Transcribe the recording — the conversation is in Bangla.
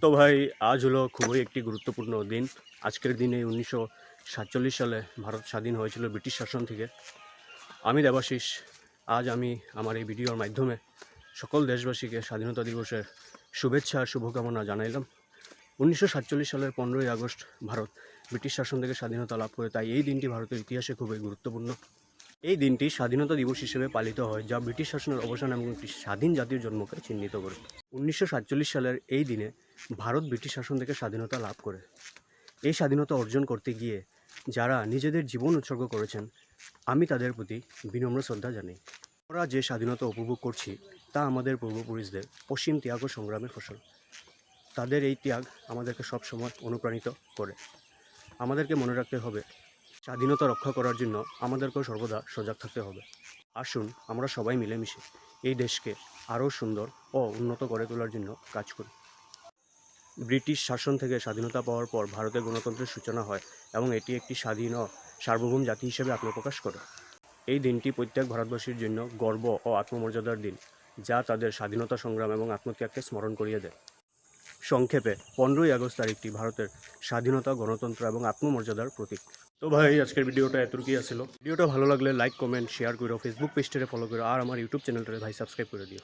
তো ভাই আজ হলো খুবই একটি গুরুত্বপূর্ণ দিন। আজকের দিনে 1947 সালে ভারত স্বাধীন হয়েছিল ব্রিটিশ শাসন থেকে। আমি দেবাশিস। আজ আমি আমার এই ভিডিওর মাধ্যমে সকল দেশবাসীকে স্বাধীনতা দিবসের শুভেচ্ছা আর শুভকামনা জানাইলাম। 1947 সালের 15ই আগস্ট ভারত ব্রিটিশ শাসন থেকে স্বাধীনতা লাভ করে, তাই এই দিনটি ভারতের ইতিহাসে খুবই গুরুত্বপূর্ণ। এই দিনটি স্বাধীনতা দিবস হিসেবে পালিত হয়, যা ব্রিটিশ শাসনের অবসান এবং একটি স্বাধীন জাতির জন্মকে চিহ্নিত করে। 1947 সালের এই দিনে ভারত ব্রিটিশ শাসন থেকে স্বাধীনতা লাভ করে। এই স্বাধীনতা অর্জন করতে গিয়ে যারা নিজেদের জীবন উৎসর্গ করেছেন, আমি তাদের প্রতি বিনম্র শ্রদ্ধা জানাই। আমরা যে স্বাধীনতা উপভোগ করছি তা আমাদের পূর্বপুরুষদের অসীম ত্যাগ ও সংগ্রামের ফসল। তাদের এই ত্যাগ আমাদেরকে সবসময় অনুপ্রাণিত করে। আমাদেরকে মনে রাখতে হবে, স্বাধীনতা রক্ষা করার জন্য আমাদেরকেও সর্বদা সজাগ থাকতে হবে। আসুন আমরা সবাই মিলেমিশে এই দেশকে আরও সুন্দর ও উন্নত করে তোলার জন্য কাজ করি। ব্রিটিশ শাসন থেকে স্বাধীনতা পাওয়ার পর ভারতে গণতন্ত্রের সূচনা হয় এবং এটি একটি স্বাধীন ও সার্বভৌম জাতি হিসেবে আত্মপ্রকাশ করে। এই দিনটি প্রত্যেক ভারতবাসীর জন্য গর্ব ও আত্মমর্যাদার দিন, যা তাদের স্বাধীনতা সংগ্রাম এবং আত্মত্যাগকে স্মরণ করিয়ে দেয়। সংক্ষেপে 15ই আগস্ট তারিখটি ভারতের স্বাধীনতা, গণতন্ত্র এবং আত্মমর্যাদার প্রতীক। তো ভাই আজকের ভিডিওটা এতটুকুই আসছিল। ভিডিওটা ভালো লাগলে লাইক, কমেন্ট, শেয়ার করো, ফেসবুক পেজটারে ফলো করো আর আমার ইউটিউব চ্যানেলটারে ভাই সাবস্ক্রাইব করে দিও।